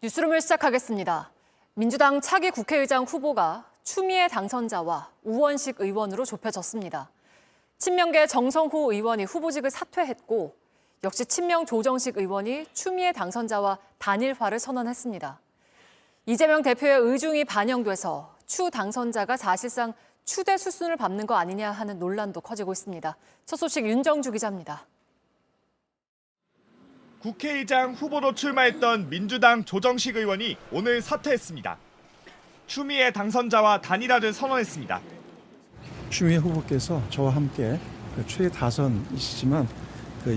뉴스룸을 시작하겠습니다. 민주당 차기 국회의장 후보가 추미애 당선자와 우원식 의원으로 좁혀졌습니다. 친명계 정성호 의원이 후보직을 사퇴했고 역시 친명 조정식 의원이 추미애 당선자와 단일화를 선언했습니다. 이재명 대표의 의중이 반영돼서 추 당선자가 사실상 추대 수순을 밟는 거 아니냐 하는 논란도 커지고 있습니다. 첫 소식 윤정주 기자입니다. 국회의장 후보로 출마했던 민주당 조정식 의원이 오늘 사퇴했습니다. 추미애 당선자와 단일화를 선언했습니다. 추미애 후보께서 저와 함께 최다선이시지만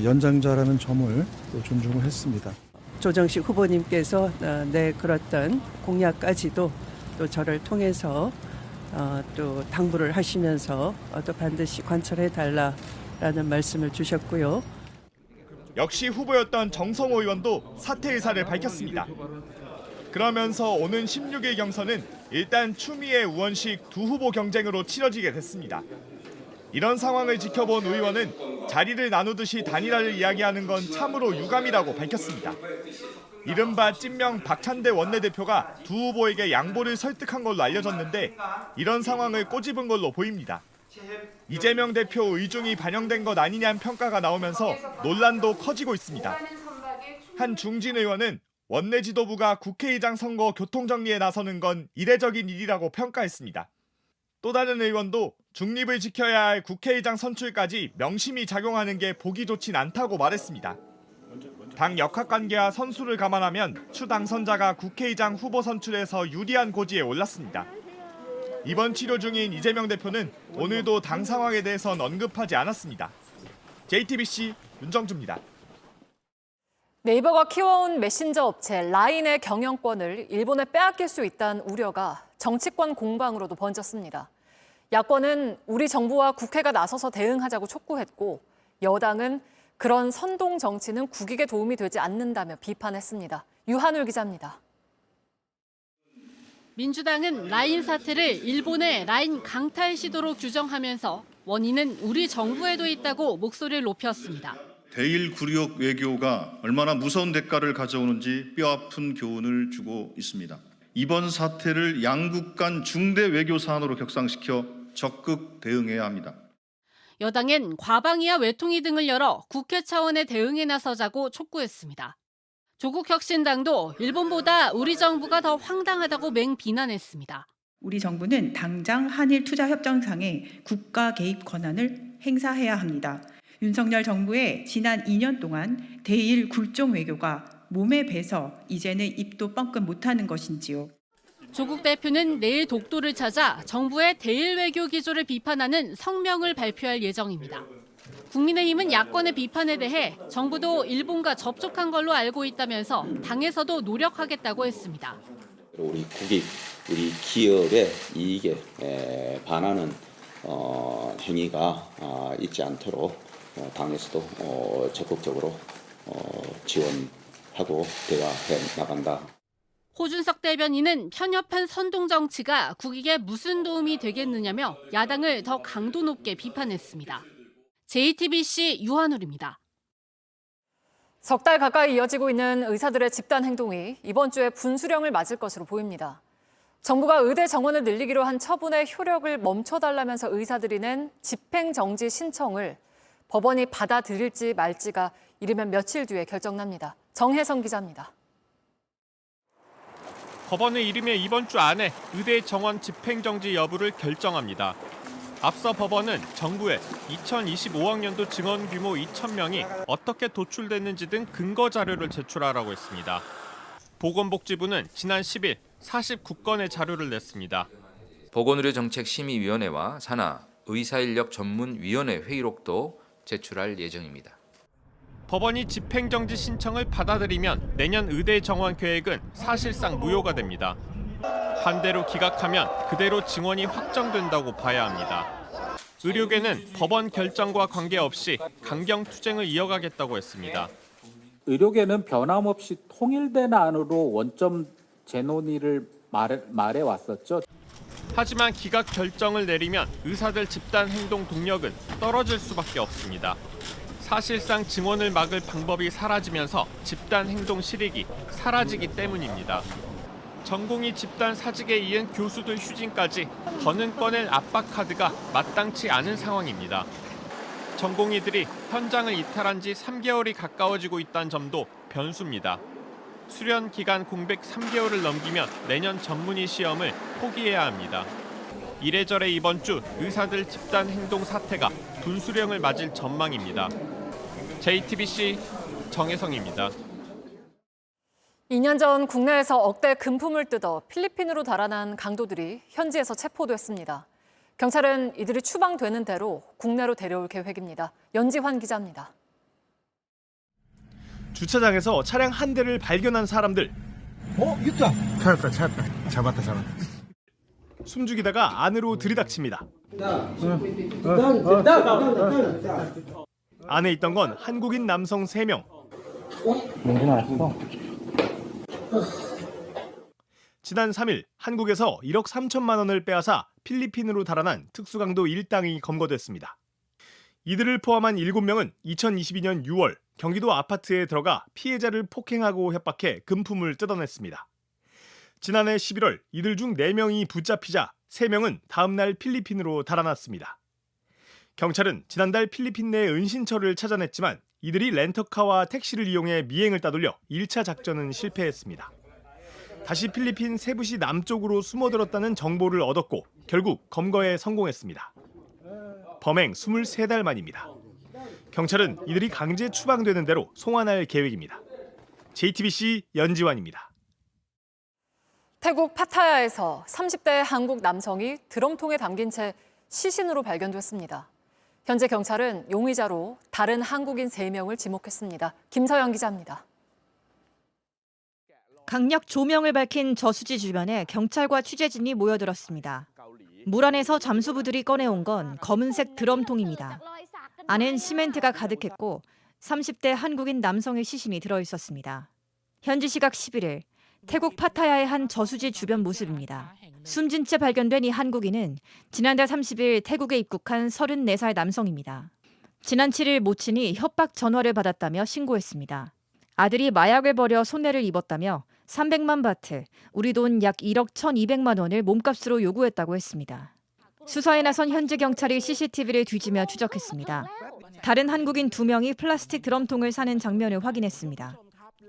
연장자라는 점을 또 존중을 했습니다. 조정식 후보님께서 내걸었던 공약까지도 또 저를 통해서 또 당부를 하시면서 또 반드시 관철해달라라는 말씀을 주셨고요. 역시 후보였던 정성호 의원도 사퇴 의사를 밝혔습니다. 그러면서 오는 16일 경선은 일단 추미애, 우원식 두 후보 경쟁으로 치러지게 됐습니다. 이런 상황을 지켜본 의원은 자리를 나누듯이 단일화를 이야기하는 건 참으로 유감이라고 밝혔습니다. 이른바 찐명 박찬대 원내대표가 두 후보에게 양보를 설득한 걸로 알려졌는데 이런 상황을 꼬집은 걸로 보입니다. 이재명 대표 의중이 반영된 것 아니냐는 평가가 나오면서 논란도 커지고 있습니다. 한 중진 의원은 원내 지도부가 국회의장 선거 교통정리에 나서는 건 이례적인 일이라고 평가했습니다. 또 다른 의원도 중립을 지켜야 할 국회의장 선출까지 명심이 작용하는 게 보기 좋진 않다고 말했습니다. 당 역학관계와 선수를 감안하면 추 당선자가 국회의장 후보 선출에서 유리한 고지에 올랐습니다. 이번 치료 중인 이재명 대표는 오늘도 당 상황에 대해선 언급하지 않았습니다. JTBC 윤정주입니다. 네이버가 키워온 메신저 업체 라인의 경영권을 일본에 빼앗길 수 있다는 우려가 정치권 공방으로도 번졌습니다. 야권은 우리 정부와 국회가 나서서 대응하자고 촉구했고 여당은 그런 선동 정치는 국익에 도움이 되지 않는다며 비판했습니다. 유한울 기자입니다. 민주당은 라인 사태를 일본의 라인 강탈 시도로 규정하면서 원인은 우리 정부에도 있다고 목소리를 높였습니다. 대일 굴욕 외교가 얼마나 무서운 대가를 가져오는지 뼈아픈 교훈을 주고 있습니다. 이번 사태를 양국 간 중대 외교 사안으로 격상시켜 적극 대응해야 합니다. 여당은 과방위와 외통위 등을 열어 국회 차원의 대응에 나서자고 촉구했습니다. 조국혁신당도 일본보다 우리 정부가 더 황당하다고 맹비난했습니다. 우리 정부는 당장 한일 투자협정상의 국가 개입 권한을 행사해야 합니다. 윤석열 정부의 지난 2년 동안 대일 굴종 외교가 몸에 배서 이제는 입도 뻥끗 못하는 것인지요. 조국 대표는 내일 독도를 찾아 정부의 대일 외교 기조를 비판하는 성명을 발표할 예정입니다. 국민의힘은 야권의 비판에 대해 정부도 일본과 접촉한 걸로 알고 있다면서 당에서도 노력하겠다고 했습니다. 우리 국익, 우리 기업의 이익에 반하는 행위가 있지 않도록 당에서도 적극적으로 지원하고 대화해 나간다. 호준석 대변인은 편협한 선동 정치가 국익에 무슨 도움이 되겠느냐며 야당을 더 강도 높게 비판했습니다. JTBC 유한울입니다. 석 달 가까이 이어지고 있는 의사들의 집단 행동이 이번 주에 분수령을 맞을 것으로 보입니다. 정부가 의대 정원을 늘리기로 한 처분의 효력을 멈춰달라면서 의사들이 낸 집행정지 신청을 법원이 받아들일지 말지가 이르면 며칠 뒤에 결정납니다. 정혜성 기자입니다. 법원은 이르면 이번 주 안에 의대 정원 집행정지 여부를 결정합니다. 앞서 법원은 정부에 2025학년도 증원 규모 2,000명이 어떻게 도출됐는지 등 근거 자료를 제출하라고 했습니다. 보건복지부는 지난 10일 49건의 자료를 냈습니다. 보건의료정책심의위원회와 산하 의사인력전문위원회 회의록도 제출할 예정입니다. 법원이 집행정지 신청을 받아들이면 내년 의대 정원 계획은 사실상 무효가 됩니다. 반대로 기각하면 그대로 증원이 확정된다고 봐야 합니다. 의료계는 법원 결정과 관계없이 강경 투쟁을 이어가겠다고 했습니다. 의료계는 변함없이 통일된 안으로 원점 재논의를 말해왔었죠. 하지만 기각 결정을 내리면 의사들 집단 행동 동력은 떨어질 수밖에 없습니다. 사실상 증언을 막을 방법이 사라지면서 집단 행동 실익이 사라지기 때문입니다. 전공의 집단 사직에 이은 교수들 휴진까지 더는 꺼낼 압박 카드가 마땅치 않은 상황입니다. 전공의들이 현장을 이탈한 지 3개월이 가까워지고 있다는 점도 변수입니다. 수련 기간 공백 3개월을 넘기면 내년 전문의 시험을 포기해야 합니다. 이래저래 이번 주 의사들 집단 행동 사태가 분수령을 맞을 전망입니다. JTBC 정혜성입니다. 2년 전 국내에서 억대 금품을 뜯어 필리핀으로 달아난 강도들이 현지에서 체포됐습니다. 경찰은 이들이 추방되는 대로 국내로 데려올 계획입니다. 연지환 기자입니다. 주차장에서 차량 한 대를 발견한 사람들. 있다. 찾았다. 잡았다. 숨죽이다가 안으로 들이닥칩니다. 안에 있던 건 한국인 남성 3명. 지난 3일 한국에서 1억 3천만 원을 빼앗아 필리핀으로 달아난 특수강도 일당이 검거됐습니다. 이들을 포함한 7명은 2022년 6월 경기도 아파트에 들어가 피해자를 폭행하고 협박해 금품을 뜯어냈습니다. 지난해 11월 이들 중 4명이 붙잡히자 3명은 다음 날 필리핀으로 달아났습니다. 경찰은 지난달 필리핀 내 은신처를 찾아냈지만 이들이 렌터카와 택시를 이용해 미행을 따돌려 1차 작전은 실패했습니다. 다시 필리핀 세부시 남쪽으로 숨어들었다는 정보를 얻었고 결국 검거에 성공했습니다. 범행 23달 만입니다. 경찰은 이들이 강제 추방되는 대로 송환할 계획입니다. JTBC 연지환입니다. 태국 파타야에서 30대 한국 남성이 드럼통에 담긴 채 시신으로 발견됐습니다. 현재 경찰은 용의자로 다른 한국인 3명을 지목했습니다. 김서영 기자입니다. 강력 조명을 밝힌 저수지 주변에 경찰과 취재진이 모여들었습니다. 물 안에서 잠수부들이 꺼내온 건 검은색 드럼통입니다. 안엔 시멘트가 가득했고 30대 한국인 남성의 시신이 들어있었습니다. 현지 시각 11일 태국 파타야의 한 저수지 주변 모습입니다. 숨진 채 발견된 이 한국인은 지난달 30일 태국에 입국한 34살 남성입니다. 지난 7일 모친이 협박 전화를 받았다며 신고했습니다. 아들이 마약을 버려 손해를 입었다며 300만 바트, 우리 돈 약 1억 1,200만 원을 몸값으로 요구했다고 했습니다. 수사에 나선 현지 경찰이 CCTV를 뒤지며 추적했습니다. 다른 한국인 2명이 플라스틱 드럼통을 사는 장면을 확인했습니다.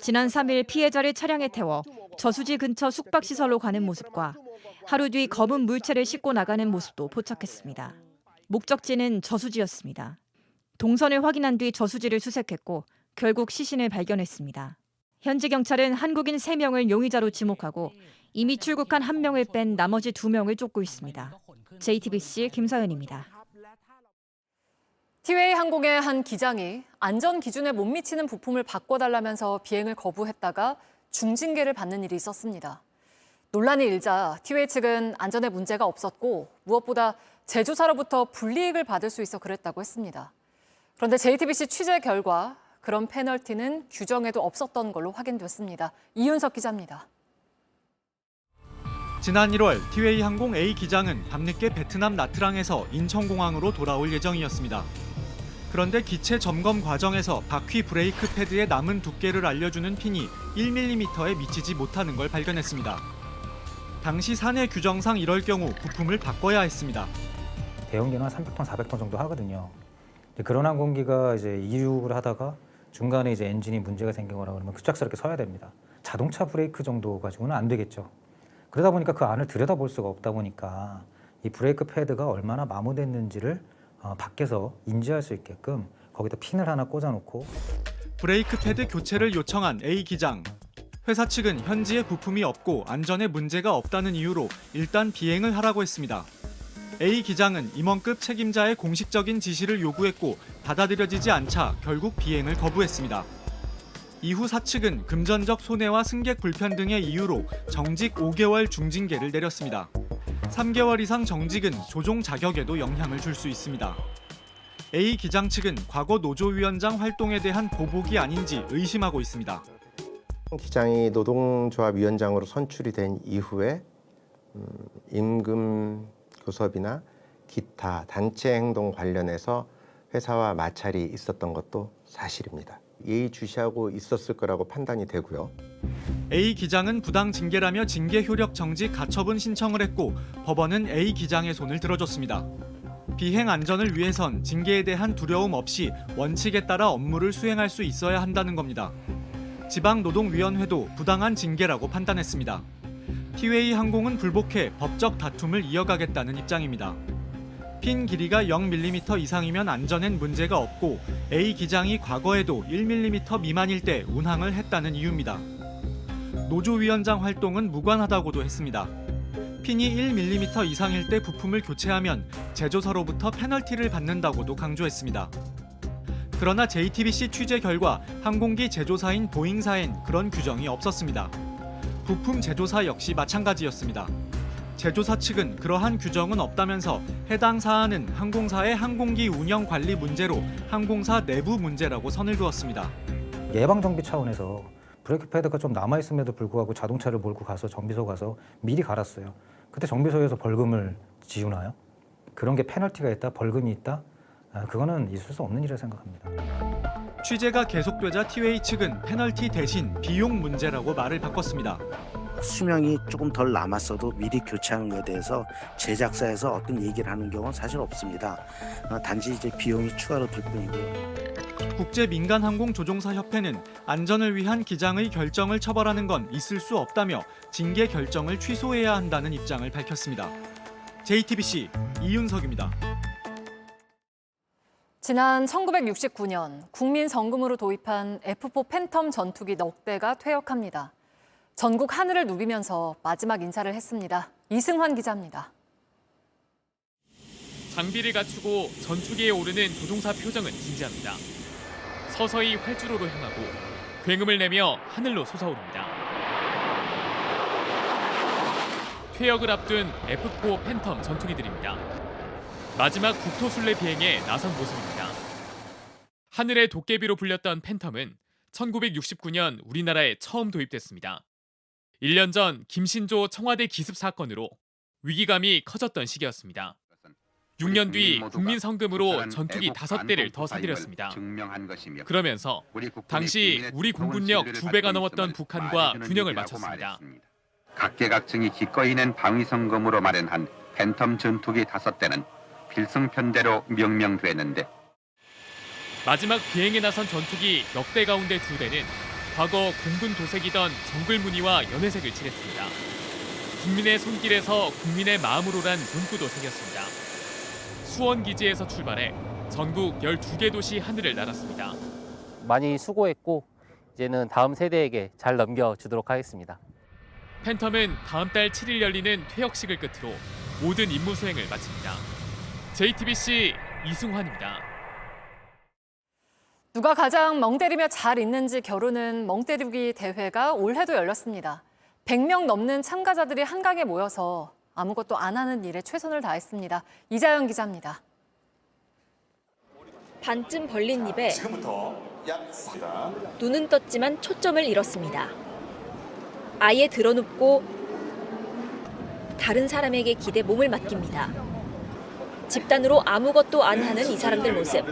지난 3일 피해자를 차량에 태워 저수지 근처 숙박시설로 가는 모습과 하루 뒤 검은 물체를 싣고 나가는 모습도 포착했습니다. 목적지는 저수지였습니다. 동선을 확인한 뒤 저수지를 수색했고 결국 시신을 발견했습니다. 현지 경찰은 한국인 3명을 용의자로 지목하고 이미 출국한 1명을 뺀 나머지 2명을 쫓고 있습니다. JTBC 김서연입니다. 티웨이 항공의 한 기장이 안전 기준에 못 미치는 부품을 바꿔달라면서 비행을 거부했다가 중징계를 받는 일이 있었습니다. 논란이 일자 티웨이 측은 안전에 문제가 없었고 무엇보다 제조사로부터 불이익을 받을 수 있어 그랬다고 했습니다. 그런데 JTBC 취재 결과 그런 페널티는 규정에도 없었던 걸로 확인됐습니다. 이윤석 기자입니다. 지난 1월 티웨이 항공 A 기장은 밤늦게 베트남 나트랑에서 인천공항으로 돌아올 예정이었습니다. 그런데 기체 점검 과정에서 바퀴 브레이크 패드의 남은 두께를 알려주는 핀이 1mm에 미치지 못하는 걸 발견했습니다. 당시 사내 규정상 이럴 경우 부품을 바꿔야 했습니다. 대형기는 한 300톤, 400톤 정도 하거든요. 그런 항공기가 이제 이륙을 하다가 중간에 이제 엔진이 문제가 생기거나 그러면 급작스럽게 서야 됩니다. 자동차 브레이크 정도 가지고는 안 되겠죠. 그러다 보니까 그 안을 들여다볼 수가 없다 보니까 이 브레이크 패드가 얼마나 마모됐는지를 밖에서 인지할 수 있게끔 거기다 핀을 하나 꽂아놓고 브레이크 패드 교체를 요청한 A 기장. 회사 측은 현지에 부품이 없고 안전에 문제가 없다는 이유로 일단 비행을 하라고 했습니다. A 기장은 임원급 책임자의 공식적인 지시를 요구했고 받아들여지지 않자 결국 비행을 거부했습니다. 이후 사측은 금전적 손해와 승객 불편 등의 이유로 정직 5개월 중징계를 내렸습니다. 3개월 이상 정직은 조종 자격에도 영향을 줄 수 있습니다. A 기장 측은 과거 노조위원장 활동에 대한 보복이 아닌지 의심하고 있습니다. 기장이 노동조합위원장으로 선출이 된 이후에 임금 교섭이나 기타 단체 행동 관련해서 회사와 마찰이 있었던 것도 사실입니다. 예의주시하고 있었을 거라고 판단이 되고요. A 기장은 부당 징계라며 징계 효력 정지 가처분 신청을 했고 법원은 A 기장의 손을 들어줬습니다. 비행 안전을 위해선 징계에 대한 두려움 없이 원칙에 따라 업무를 수행할 수 있어야 한다는 겁니다. 지방노동위원회도 부당한 징계라고 판단했습니다. 티웨이 항공은 불복해 법적 다툼을 이어가겠다는 입장입니다. 핀 길이가 0mm 이상이면 안전엔 문제가 없고 A 기장이 과거에도 1mm 미만일 때 운항을 했다는 이유입니다. 노조위원장 활동은 무관하다고도 했습니다. 핀이 1mm 이상일 때 부품을 교체하면 제조사로부터 페널티를 받는다고도 강조했습니다. 그러나 JTBC 취재 결과 항공기 제조사인 보잉사엔 그런 규정이 없었습니다. 부품 제조사 역시 마찬가지였습니다. 제조사 측은 그러한 규정은 없다면서 해당 사안은 항공사의 항공기 운영 관리 문제로 항공사 내부 문제라고 선을 그었습니다. 예방 정비 차원에서 브레이크 패드가 좀 남아 있음에도 불구하고 자동차를 몰고 가서 정비소 가서 미리 갈았어요. 그때 정비소에서 벌금을 지우나요? 그런 게 페널티가 있다, 벌금이 있다? 그거는 있을 수 없는 일이라 생각합니다. 취재가 계속되자 티웨이 측은 페널티 대신 비용 문제라고 말을 바꿨습니다. 수명이 조금 덜 남았어도 미리 교체하는 것에 대해서 제작사에서 어떤 얘기를 하는 경우는 사실 없습니다. 단지 이제 비용이 추가로 들 뿐이고요. 국제민간항공조종사협회는 안전을 위한 기장의 결정을 처벌하는 건 있을 수 없다며 징계 결정을 취소해야 한다는 입장을 밝혔습니다. JTBC 이윤석입니다. 지난 1969년 국민 성금으로 도입한 F4 팬텀 전투기 넉 대가 퇴역합니다. 전국 하늘을 누비면서 마지막 인사를 했습니다. 이승환 기자입니다. 장비를 갖추고 전투기에 오르는 조종사 표정은 진지합니다. 서서히 활주로로 향하고 굉음을 내며 하늘로 솟아오릅니다. 퇴역을 앞둔 F4 팬텀 전투기들입니다. 마지막 국토순례 비행에 나선 모습입니다. 하늘의 도깨비로 불렸던 팬텀은 1969년 우리나라에 처음 도입됐습니다. 1년 전 김신조 청와대 기습 사건으로 위기감이 커졌던 시기였습니다. 6년 뒤 국민 성금으로 전투기 5대를 더 사들였습니다. 그러면서 당시 우리 공군력 2배가 넘었던 북한과 균형을 맞췄습니다. 각계각층이 기꺼이 낸 방위성금으로 마련한 팬텀 전투기 5대는 필승편대로 명명됐는데 마지막 비행에 나선 전투기 넉 대 가운데 2대는 과거 공군 도색이던 정글무늬와 연회색을 칠했습니다. 국민의 손길에서 국민의 마음으로란 문구도 새겼습니다. 수원기지에서 출발해 전국 12개 도시 하늘을 날았습니다. 많이 수고했고 이제는 다음 세대에게 잘 넘겨주도록 하겠습니다. 팬텀은 다음 달 7일 열리는 퇴역식을 끝으로 모든 임무 수행을 마칩니다. JTBC 이승환입니다. 누가 가장 멍 때리며 잘 있는지 겨루는 멍 때리기 대회가 올해도 열렸습니다. 100명 넘는 참가자들이 한강에 모여서 아무것도 안 하는 일에 최선을 다했습니다. 이자연 기자입니다. 반쯤 벌린 입에 눈은 떴지만 초점을 잃었습니다. 아예 드러눕고 다른 사람에게 기대 몸을 맡깁니다. 집단으로 아무것도 안 하는 이 사람들 모습.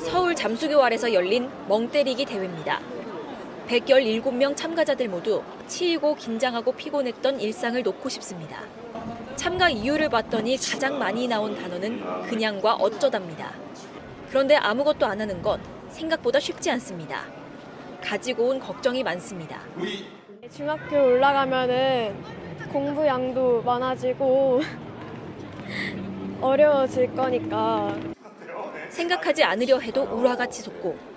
서울 잠수교 아래서 열린 멍때리기 대회입니다. 117명 참가자들 모두 치이고 긴장하고 피곤했던 일상을 놓고 싶습니다. 참가 이유를 봤더니 가장 많이 나온 단어는 그냥과 어쩌답니다. 그런데 아무것도 안 하는 건 생각보다 쉽지 않습니다. 가지고 온 걱정이 많습니다. 중학교 올라가면은 공부 양도 많아지고 어려워질 거니까. 생각하지 않으려 해도 울화가 치솟고.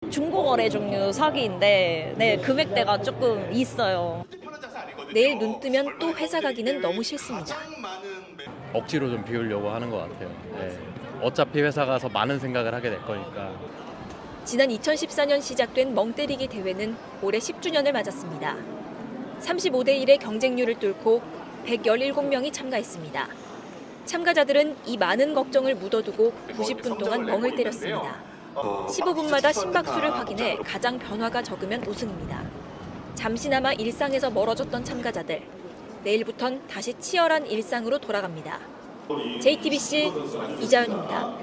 중고거래 종류 사기인데 금액대가 조금 있어요. 내일 눈 뜨면 또 회사 가기는 너무 싫습니다. 억지로 좀 비우려고 하는 것 같아요. 네. 어차피 회사 가서 많은 생각을 하게 될 거니까. 지난 2014년 시작된 멍때리기 대회는 올해 10주년을 맞았습니다. 35대 1의 경쟁률을 뚫고 117명이 참가했습니다. 참가자들은 이 많은 걱정을 묻어두고 90분 동안 멍을 때렸습니다. 15분마다 심박수를 확인해 가장 변화가 적으면 우승입니다. 잠시나마 일상에서 멀어졌던 참가자들. 내일부턴 다시 치열한 일상으로 돌아갑니다. JTBC 이자연입니다.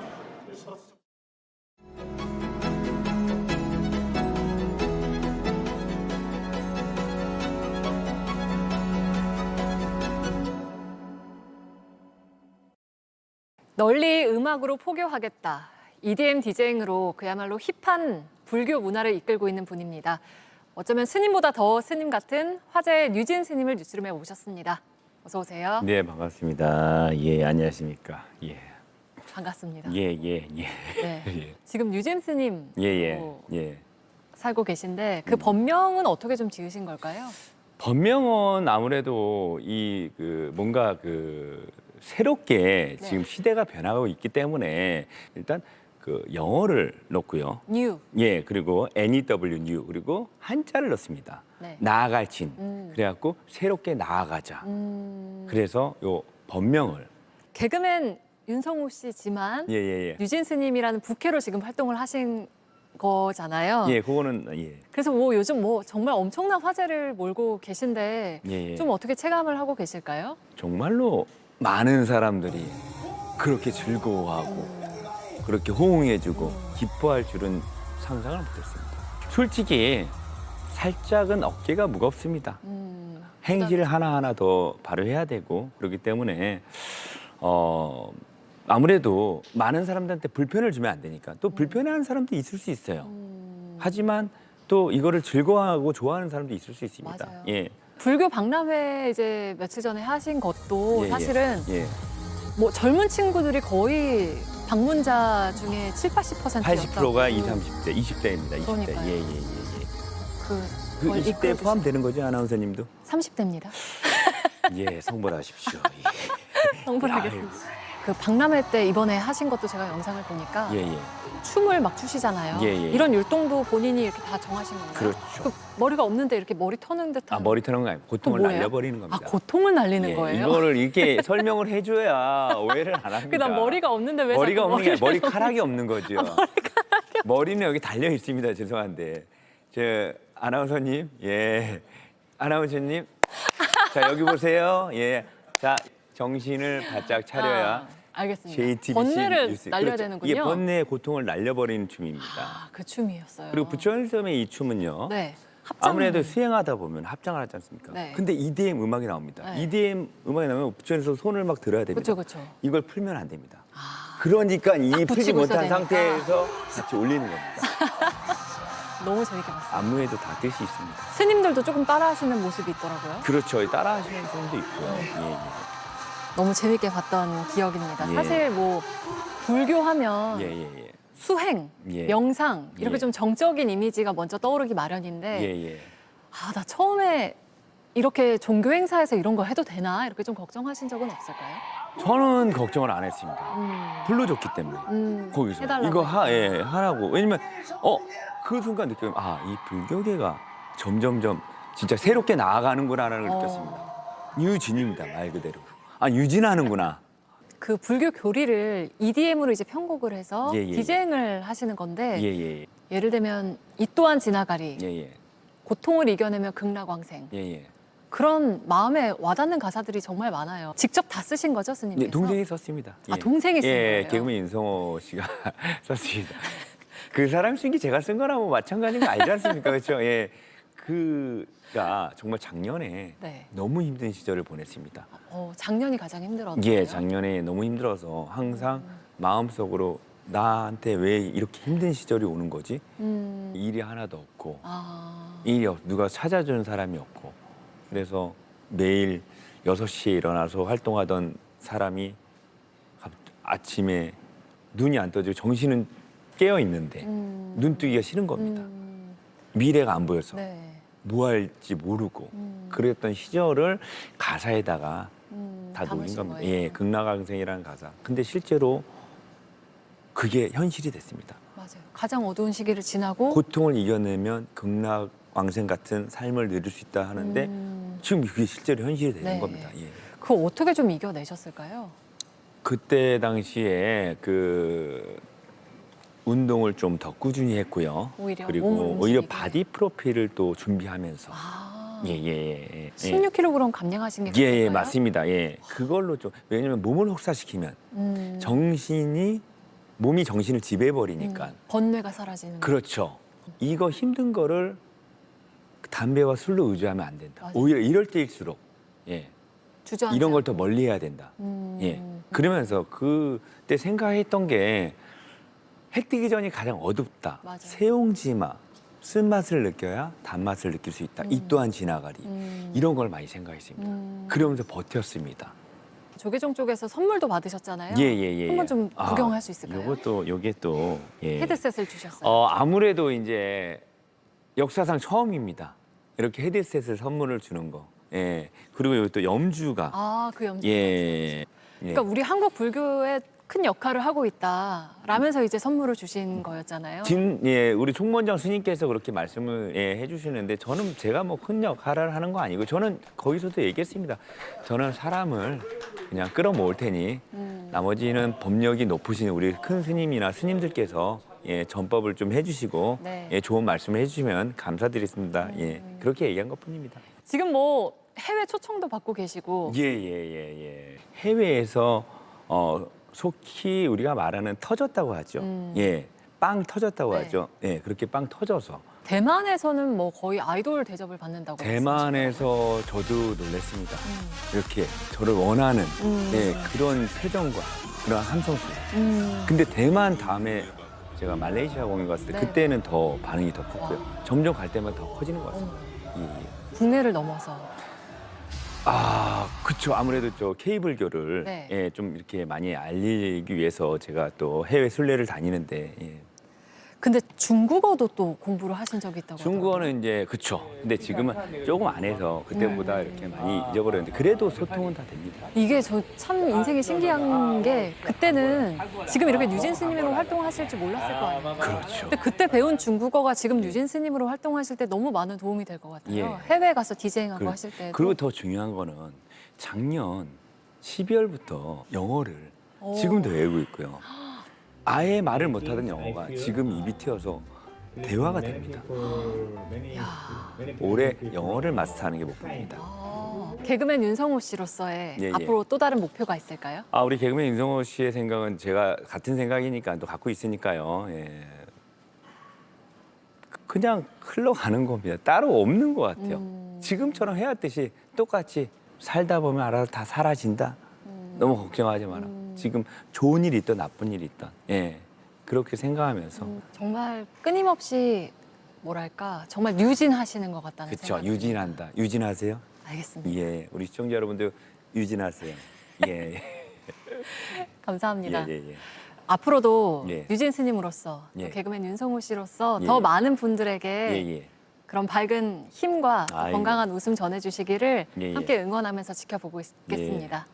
널리 음악으로 포교하겠다. EDM 디제잉으로 그야말로 힙한 불교 문화를 이끌고 있는 분입니다. 어쩌면 스님보다 더 스님 같은 화제의 류진 스님을 뉴스룸에 모셨습니다. 어서 오세요. 네, 반갑습니다. 예, 안녕하십니까. 예. 반갑습니다. 예. 네. 예. 지금 류진 스님 예. 살고 계신데 그 법명은 어떻게 좀 지으신 걸까요? 법명은 아무래도 뭔가 새롭게 네. 지금 시대가 변하고 있기 때문에 일단 영어를 넣고요. 뉴. 예, 그리고 NEW new 그리고 한자를 넣습니다. 네. 나아갈 진. 그래갖고 새롭게 나아가자. 그래서 요 법명을 개그맨 윤성호 씨지만 예. 류진 스님이라는 부캐로 지금 활동을 하신 거잖아요. 예, 그거는 예. 그래서 요즘 정말 엄청난 화제를 몰고 계신데 예. 좀 어떻게 체감을 하고 계실까요? 정말로 많은 사람들이 그렇게 즐거워하고 그렇게 호응해주고 기뻐할 줄은 상상을 못했습니다. 솔직히 살짝은 어깨가 무겁습니다. 행실 하나하나 더 발휘해야 되고 그렇기 때문에 아무래도 많은 사람들한테 불편을 주면 안 되니까 또 불편해하는 사람도 있을 수 있어요. 하지만 또 이거를 즐거워하고 좋아하는 사람도 있을 수 있습니다. 맞아요. 예. 불교 박람회 이제 며칠 전에 하신 것도 예, 사실은 예. 젊은 친구들이 거의 방문자 중에 70~80%였다고. 80%가 20, 30대, 20대입니다. 20대. 그러니까요. 예. 그 그걸 20대 이끌어주신- 포함되는 거죠, 아나운서님도? 30대입니다. 예, 성불하십시오. 성불하겠습니다. 그 박람회 때 이번에 하신 것도 제가 영상을 보니까 예. 춤을 막 추시잖아요. 예. 이런 율동도 본인이 이렇게 다 정하신 건가요? 그렇죠. 머리가 없는데 이렇게 머리 터는 듯한. 머리 터는 거 아니고 고통을 뭐예요? 날려버리는 겁니다. 고통을 날리는 예, 거예요? 이거를 이렇게 설명을 해줘야 오해를 안 합니다. 난 머리가 없는데 왜 머리가 자꾸 없는 게 아니라 머리를 머리카락이 없는 거죠. 머리는 여기 달려 있습니다. 죄송한데. 아나운서님, 예. 아나운서님. 자, 여기 보세요. 예. 자, 정신을 바짝 차려야. 알겠습니다. JTBC 번뇌를 뉴스. 날려야 그렇죠. 되는군요. 예, 번뇌의 고통을 날려버리는 춤입니다. 그 춤이었어요. 그리고 부처님의 이 춤은요. 네. 합장. 아무래도 수행하다 보면 합장을 하지 않습니까? 네. 근데 EDM 음악이 나옵니다. 네. EDM 음악이 나오면 부처에서 손을 막 들어야 됩니다. 그렇죠. 이걸 풀면 안 됩니다. 그러니까 이 풀지 붙이고 있어야 못한 되니까. 상태에서 같이 올리는 겁니다. 너무 재밌게 봤어요. 안무에도 다 뜻이 있습니다. 스님들도 조금 따라하시는 모습이 있더라고요. 그렇죠. 따라하시는 분도 있고요. 예. 너무 재밌게 봤던 기억입니다. 예. 사실 불교하면 예. 수행, 예. 명상 이렇게 예. 좀 정적인 이미지가 먼저 떠오르기 마련인데 예. 나 처음에 이렇게 종교 행사에서 이런 거 해도 되나 이렇게 좀 걱정하신 적은 없을까요? 저는 걱정을 안 했습니다. 불러줬기 때문에. 거기서 해달라고 이거 하라고. 왜냐면 그 순간 느끼면 이 불교계가 점점점 진짜 새롭게 나아가는구나를 느꼈습니다. 유진입니다, 말 그대로. 유진하는구나. 그 불교 교리를 EDM으로 이제 편곡을 해서 예. 디제잉을 하시는 건데 예. 예를 들면 이 또한 지나가리, 예. 고통을 이겨내며 극락왕생 예. 그런 마음에 와닿는 가사들이 정말 많아요. 직접 다 쓰신 거죠, 스님께서? 네, 동생이 썼습니다. 동생이 쓴 예, 거예요? 개그맨 윤성호 씨가 썼습니다. 그 사람 쓴 게 제가 쓴 거랑 뭐 마찬가지인 거 아니지 않습니까? 그렇죠? 예. 그가 정말 작년에 네. 너무 힘든 시절을 보냈습니다. 작년이 가장 힘들었어요. 예, 작년에 너무 힘들어서 항상 마음속으로 나한테 왜 이렇게 힘든 시절이 오는 거지? 일이 하나도 없고 누가 찾아주는 사람이 없고 그래서 매일 6시에 일어나서 활동하던 사람이 아침에 눈이 안 떠지고 정신은 깨어 있는데 눈뜨기가 싫은 겁니다. 미래가 안 보여서 뭐 할지 모르고 그랬던 시절을 가사에다가 다 녹인 겁니다. 거예요. 예, 극락왕생이라는 가사. 근데 실제로 그게 현실이 됐습니다. 맞아요. 가장 어두운 시기를 지나고 고통을 이겨내면 극락왕생 같은 삶을 누릴 수 있다 하는데 지금 그게 실제로 현실이 되는 네. 겁니다. 예. 그거 어떻게 좀 이겨내셨을까요? 그때 당시에 운동을 좀 더 꾸준히 했고요. 오히려 그리고 몸을 오히려 움직이게. 바디 프로필을 또 준비하면서 16kg 감량하신 게 예, 그건가요? 맞습니다. 예. 그걸로 좀 왜냐면 몸을 혹사시키면 몸이 정신을 지배해 버리니까. 번뇌가 사라지는. 그렇죠. 이거 힘든 거를 담배와 술로 의지하면 안 된다. 맞아요. 오히려 이럴 때일수록 주저앉지 이런 걸 더 않고. 멀리 해야 된다. 예. 그러면서 그때 생각했던 게 해 뜨기 전이 가장 어둡다. 맞아요. 세옹지마. 쓴맛을 느껴야 단맛을 느낄 수 있다. 이 또한 지나가리. 이런 걸 많이 생각했습니다. 그러면서 버텼습니다. 조계종 쪽에서 선물도 받으셨잖아요. 예. 한번 좀 구경할 수 있을까요? 요게 또 예. 헤드셋을 주셨어요. 아무래도 이제 역사상 처음입니다. 이렇게 헤드셋을 선물을 주는 거. 예. 그리고 여기 또 염주가. 그 염주. 예. 그러니까 우리 한국 불교에 큰 역할을 하고 있다라면서 이제 선물을 주신 거였잖아요. 우리 총무원장 스님께서 그렇게 말씀을 해주시는데 저는 제가 뭐 큰 역할을 하는 거 아니고 저는 거기서도 얘기했습니다. 저는 사람을 그냥 끌어모을 테니 나머지는 법력이 높으신 우리 큰 스님이나 스님들께서 전법을 좀 해주시고 네. 좋은 말씀을 해주시면 감사드리겠습니다. 그렇게 얘기한 것뿐입니다. 지금 뭐 해외 초청도 받고 계시고. 예. 해외에서 속히 우리가 말하는 터졌다고 하죠. 빵 터졌다고 네. 하죠. 그렇게 빵 터져서. 대만에서는 뭐 거의 아이돌 대접을 받는다고. 대만에서 저도 놀랐습니다. 이렇게 저를 원하는 그런 표정과 그런 함성 소리. 근데 대만 다음에 제가 말레이시아 공연 갔을 때 네. 그때는 더 반응이 더 컸고요. 점점 갈 때마다 더 커지는 것 같습니다. 국내를 넘어서. 그렇죠. 아무래도 저 케이블교를 네. 좀 이렇게 많이 알리기 위해서 제가 또 해외 순례를 다니는데 근데 중국어도 또 공부를 하신 적이 있다고. 중국어는 이제 그렇죠. 근데 지금은 조금 안 해서 그때보다 이렇게 많이 잊어버렸는데 그래도 소통은 다 됩니다. 이게 저 참 인생이 신기한 게 그때는 지금 이렇게 뉴진 스님으로 활동하실 줄 몰랐을 거 아니에요. 그렇죠. 근데 그때 배운 중국어가 지금 뉴진 스님으로 활동하실 때 너무 많은 도움이 될 것 같아요. 해외 가서 디제잉하고 하실 때. 그리고 더 중요한 거는 작년 12월부터 영어를 지금도 외우고 있고요. 아예 말을 못하던 영어가 지금 입이 튀어서 대화가 됩니다. 올해 영어를 마스터하는 게 목표입니다. 개그맨 윤성호 씨로서의 예. 앞으로 또 다른 목표가 있을까요? 우리 개그맨 윤성호 씨의 생각은 제가 같은 생각이니까 또 갖고 있으니까요. 그냥 흘러가는 겁니다. 따로 없는 것 같아요. 지금처럼 해왔듯이 똑같이 살다 보면 알아서 다 사라진다. 너무 걱정하지 마라. 지금 좋은 일이 있든 나쁜 일이 있든 그렇게 생각하면서 정말 끊임없이 뭐랄까 정말 유진하시는 것 같다는 그렇죠. 생각이 유진한다. 유진하세요? 알겠습니다. 우리 시청자 여러분들 유진하세요. 감사합니다. 예. 앞으로도 예. 유진 스님으로서 또 예. 개그맨 윤성호 씨로서 예. 더 많은 분들에게 예. 그런 밝은 힘과 또 아이고. 건강한 웃음 전해주시기를 예. 함께 응원하면서 지켜보고 있겠습니다.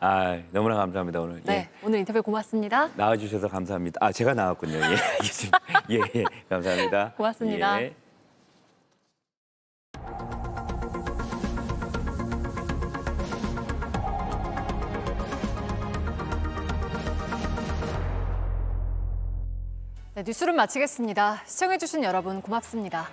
너무나 감사합니다 오늘. 네, 오늘 인터뷰 고맙습니다. 나와주셔서 감사합니다. 제가 나왔군요. 예. 감사합니다. 고맙습니다. 예. 네, 뉴스룸 마치겠습니다. 시청해주신 여러분 고맙습니다.